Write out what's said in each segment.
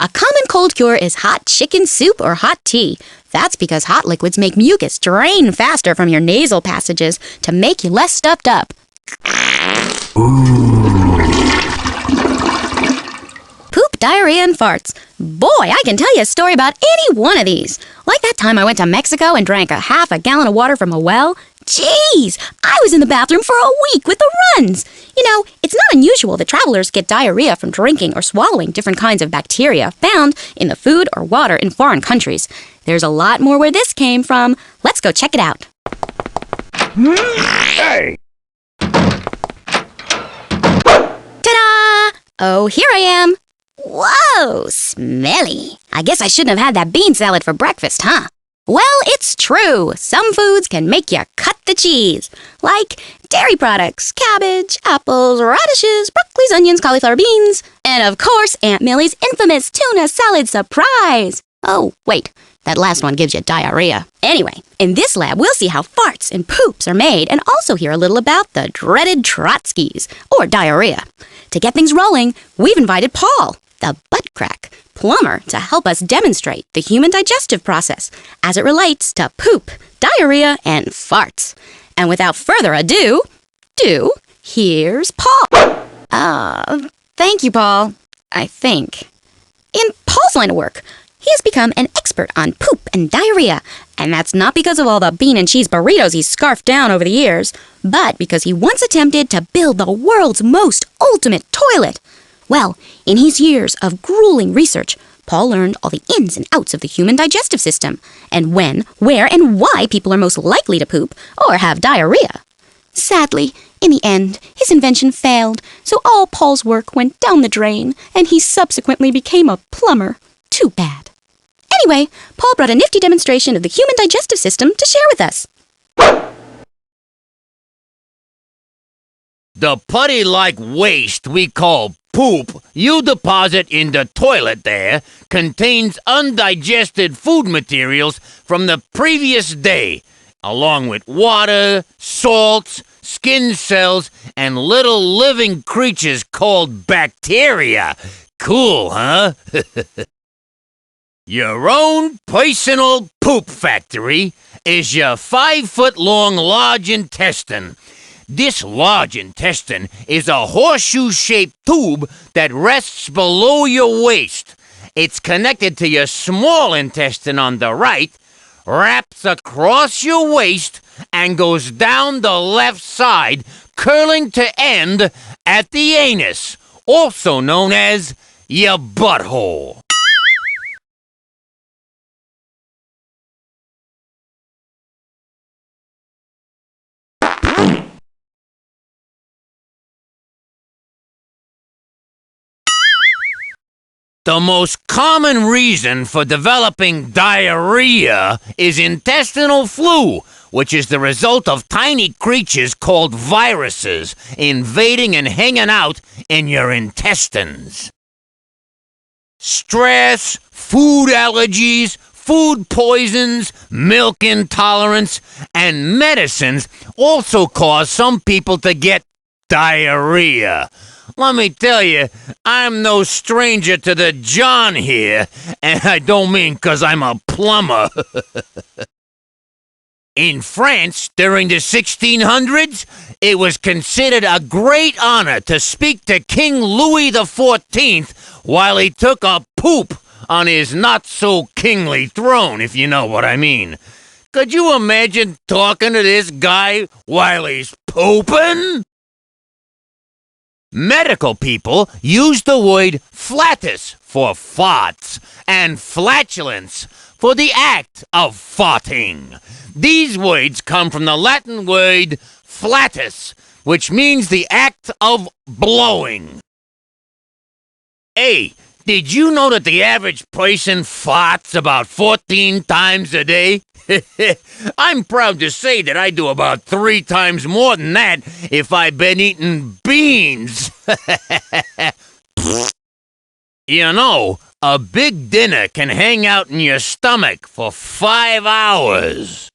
A common cold cure is hot chicken soup or hot tea. That's because hot liquids make mucus drain faster from your nasal passages to make you less stuffed up. Poop, diarrhea, and farts. Boy, I can tell you a story about any one of these. Like that time I went to Mexico and drank half a gallon of water from a well. Jeez, I was in the bathroom for a week with the runs. You know, it's not unusual that travelers get diarrhea from drinking or swallowing different kinds of bacteria found in the food or water in foreign countries. There's a lot more where this came from. Let's go check it out. Hey! Ta-da! Oh, here I am. Whoa, smelly. I guess I shouldn't have had that bean salad for breakfast, huh? Well, it's true. Some foods can make you cut the cheese. Like dairy products, cabbage, apples, radishes, broccolis, onions, cauliflower beans, and of course, Aunt Millie's infamous tuna salad surprise. Oh, wait. That last one gives you diarrhea. Anyway, in this lab, we'll see how farts and poops are made and also hear a little about the dreaded Trotskys, or diarrhea. To get things rolling, we've invited Paul, the butt crack plumber, to help us demonstrate the human digestive process as it relates to poop, diarrhea, and farts. And without further ado, here's Paul. Thank you, Paul. I think. In Paul's line of work, he has become an expert on poop and diarrhea, and that's not because of all the bean and cheese burritos he's scarfed down over the years, but because he once attempted to build the world's most ultimate toilet. Well, in his years of grueling research, Paul learned all the ins and outs of the human digestive system, and when, where, and why people are most likely to poop or have diarrhea. Sadly, in the end, his invention failed, so all Paul's work went down the drain, and he subsequently became a plumber. Too bad. Anyway, Paul brought a nifty demonstration of the human digestive system to share with us. The putty-like waste we call poop you deposit in the toilet there contains undigested food materials from the previous day, along with water, salts, skin cells, and little living creatures called bacteria. Cool, huh? Your own personal poop factory is your 5-foot-long large intestine. This large intestine is a horseshoe-shaped tube that rests below your waist. It's connected to your small intestine on the right, wraps across your waist, and goes down the left side, curling to end at the anus, also known as your butthole. The most common reason for developing diarrhea is intestinal flu, which is the result of tiny creatures called viruses invading and hanging out in your intestines. Stress, food allergies, food poisons, milk intolerance, and medicines also cause some people to get diarrhea. Let me tell you, I'm no stranger to the John here, and I don't mean 'cause I'm a plumber. In France, during the 1600s, it was considered a great honor to speak to King Louis XIV while he took a poop on his not-so-kingly throne, if you know what I mean. Could you imagine talking to this guy while he's pooping? Medical people use the word flatus for farts and flatulence for the act of farting. These words come from the Latin word flatus, which means the act of blowing. Hey, did you know that the average person farts about 14 times a day? I'm proud to say that I do about 3 times more than that if I've been eating beans. You know, a big dinner can hang out in your stomach for 5 hours.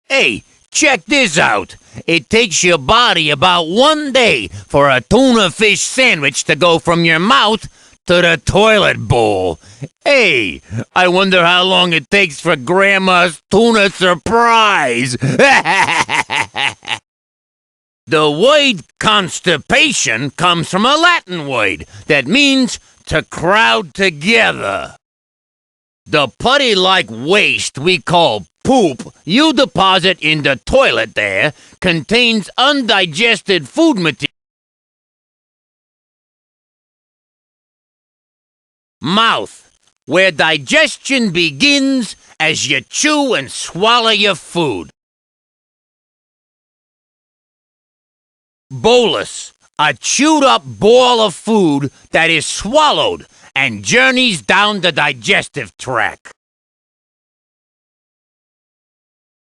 Hey, check this out. It takes your body about 1 day for a tuna fish sandwich to go from your mouth to the toilet bowl. Hey, I wonder how long it takes for Grandma's tuna surprise. The word constipation comes from a Latin word that means to crowd together. The putty-like waste we call poop you deposit in the toilet there contains undigested food material. Mouth, where digestion begins as you chew and swallow your food. Bolus, a chewed-up ball of food that is swallowed and journeys down the digestive tract.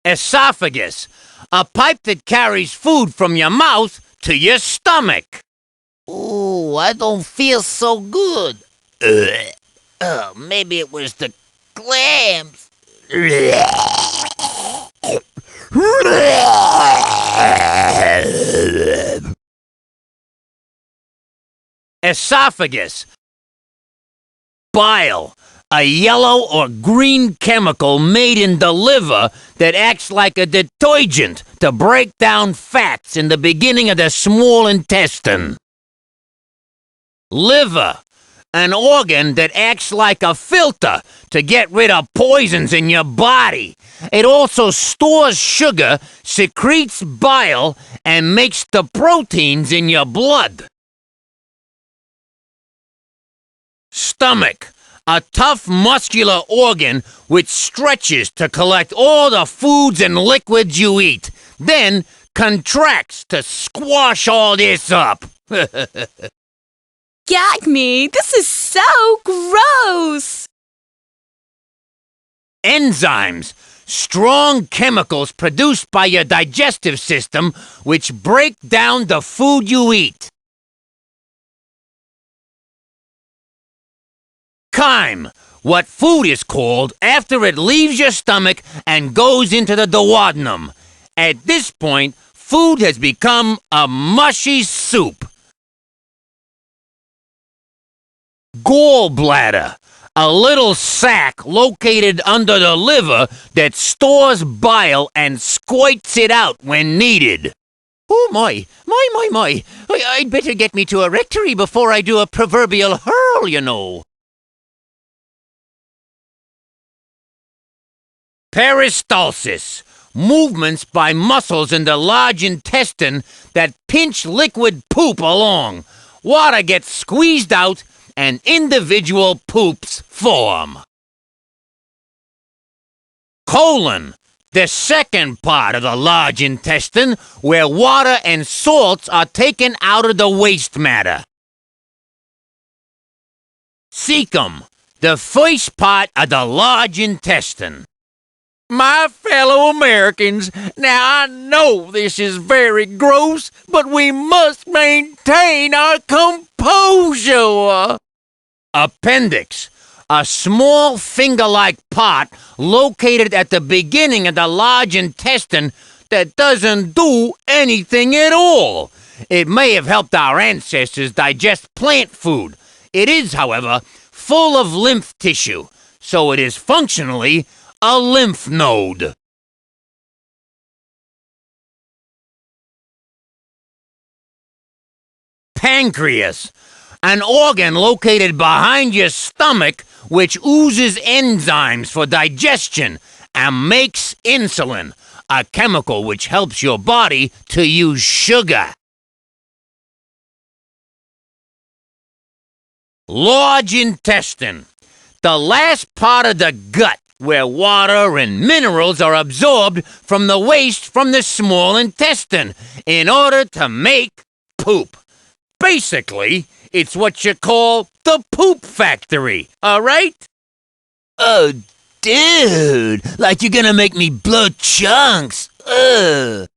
Esophagus, a pipe that carries food from your mouth to your stomach. Ooh, I don't feel so good. Maybe it was the clams. Esophagus. Bile, a yellow or green chemical made in the liver that acts like a detergent to break down fats in the beginning of the small intestine. Liver, an organ that acts like a filter to get rid of poisons in your body. It also stores sugar, secretes bile, and makes the proteins in your blood. Stomach, a tough muscular organ which stretches to collect all the foods and liquids you eat, then contracts to squash all this up. Gag me! This is so gross! Enzymes, strong chemicals produced by your digestive system which break down the food you eat. Chyme, what food is called after it leaves your stomach and goes into the duodenum. At this point, food has become a mushy soup. Gallbladder, a little sac located under the liver that stores bile and squirts it out when needed. Oh my. I'd better get me to a rectory before I do a proverbial hurl, you know. Peristalsis, movements by muscles in the large intestine that pinch liquid poop along. Water gets squeezed out and individual poops form. Colon, the second part of the large intestine where water and salts are taken out of the waste matter. Cecum, the first part of the large intestine. My fellow Americans, now I know this is very gross, but we must maintain our composure. Appendix, a small finger-like part located at the beginning of the large intestine that doesn't do anything at all. It may have helped our ancestors digest plant food. It is, however, full of lymph tissue, so it is functionally a lymph node. Pancreas, an organ located behind your stomach which oozes enzymes for digestion and makes insulin, a chemical which helps your body to use sugar. Large intestine, the last part of the gut where water and minerals are absorbed from the waste from the small intestine in order to make poop. Basically, it's what you call the poop factory, all right? Oh, dude, like you're gonna make me blow chunks. Ugh.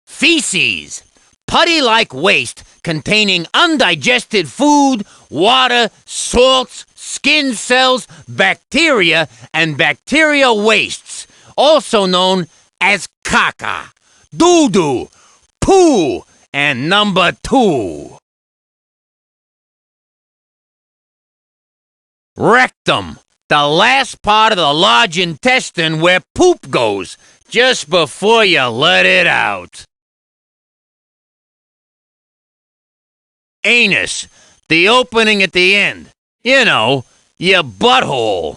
Feces, putty-like waste containing undigested food, water, salts, skin cells, bacteria, and bacteria wastes, also known as caca, doo-doo, poo, And number 2. Rectum, the last part of the large intestine where poop goes, just before you let it out. Anus, the opening at the end. You know, your butthole.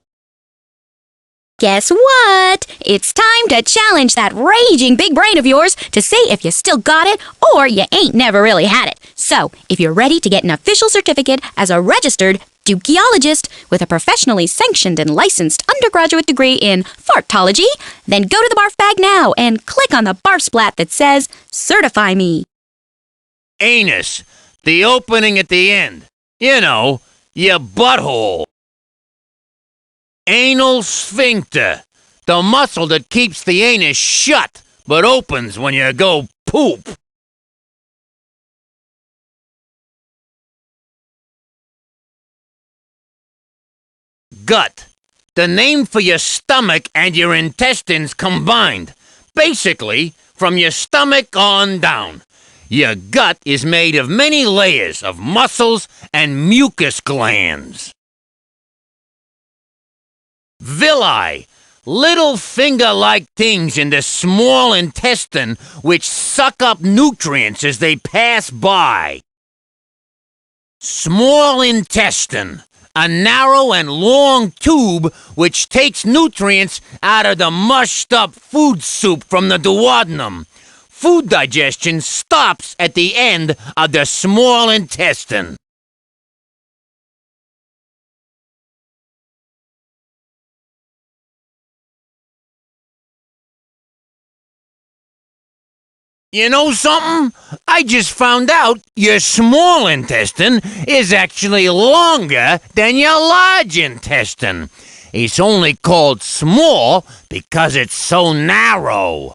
Guess what? It's time to challenge that raging big brain of yours to see if you still got it or you ain't never really had it. So, if you're ready to get an official certificate as a registered Dukeologist with a professionally sanctioned and licensed undergraduate degree in fartology, then go to the barf bag now and click on the barf splat that says, Certify Me. Anus, the opening at the end. You know, your butthole. Anal sphincter, the muscle that keeps the anus shut but opens when you go poop. Gut, the name for your stomach and your intestines combined. Basically, from your stomach on down. Your gut is made of many layers of muscles and mucus glands. Villi, little finger-like things in the small intestine which suck up nutrients as they pass by. Small intestine, a narrow and long tube which takes nutrients out of the mushed-up food soup from the duodenum. Food digestion stops at the end of the small intestine. You know something? I just found out your small intestine is actually longer than your large intestine. It's only called small because it's so narrow.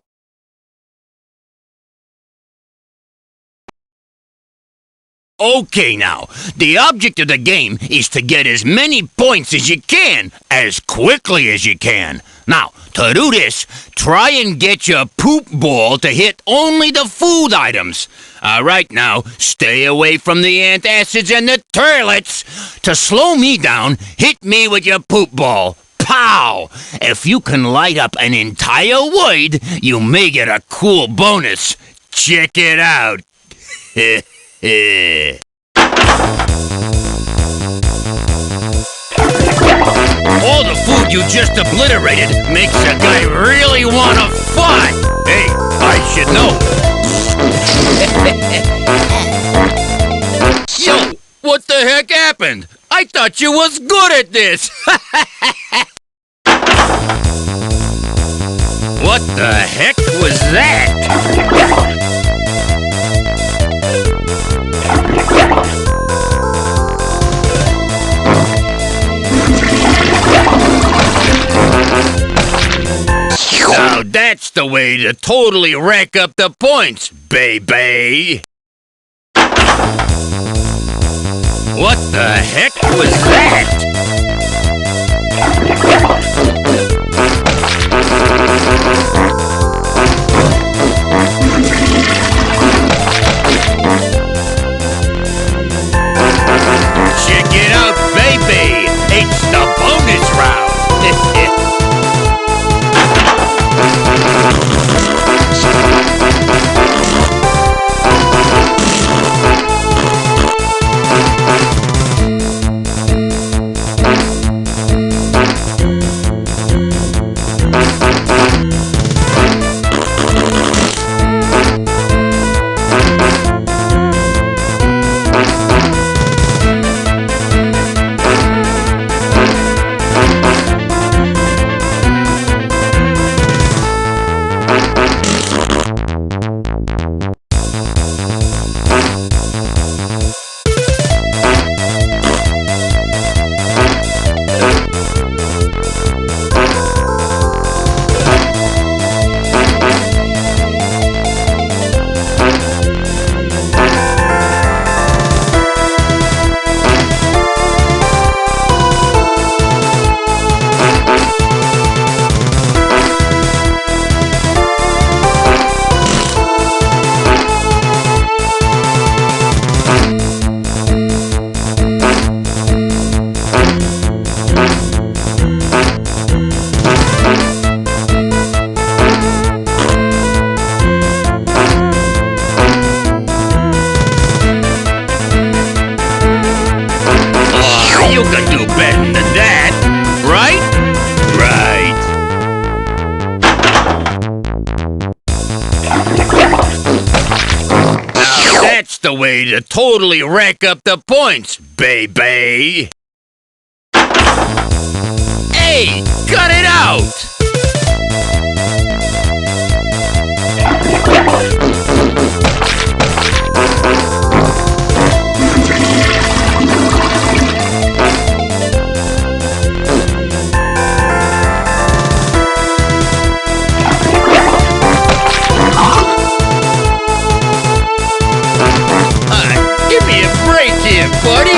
Okay now, the object of the game is to get as many points as you can, as quickly as you can. Now, to do this, try and get your poop ball to hit only the food items. Alright now, stay away from the antacids and the toilets. To slow me down, hit me with your poop ball. Pow! If you can light up an entire word, you may get a cool bonus. Check it out. All the food you just obliterated makes a guy really want to fart. Hey, I should know. Yo, what the heck happened? I thought you was good at this. What the heck was that? Now that's the way to totally rack up the points, baby. What the heck was that? Check it out, baby. It's the bonus round. could do better than that, right? Right. Now that's the way to totally rack up the points, baby. Hey, cut it out! Give me a break here, buddy.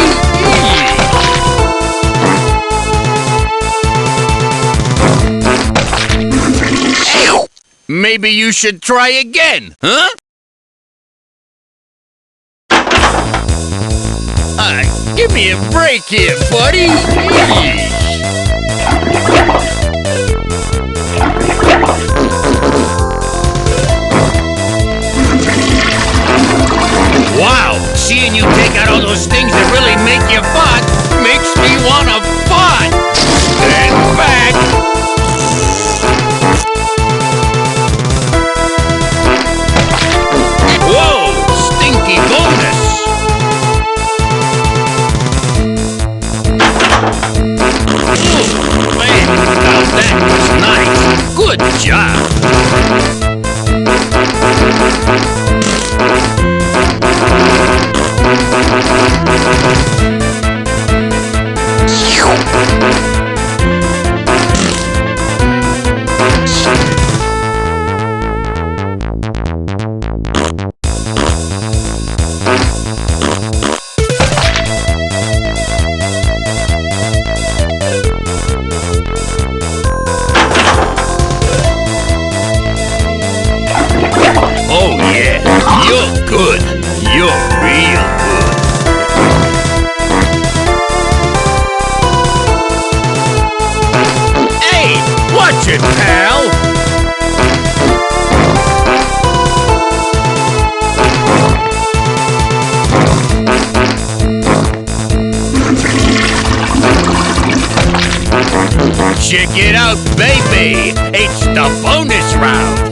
Hey, maybe you should try again, huh? Give me a break here, buddy. Wow, seeing you take out all those things that really make you fart makes me wanna fart. Stand back. Whoa, stinky bonus. Ooh, man, now that was nice. Good job. Oh yeah, you're good. You're real good. Hey, watch it, pal. Check it out, baby. It's the bonus round.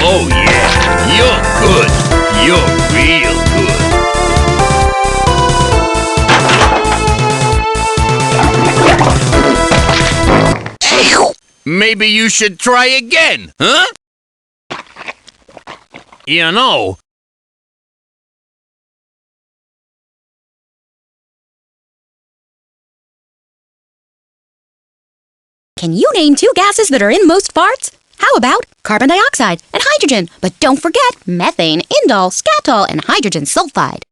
Oh yeah, you're good. You're real good. Hey, maybe you should try again, huh? You know, Can you name 2 gases that are in most farts? How about carbon dioxide and hydrogen? But don't forget methane, indole, skatol, and hydrogen sulfide.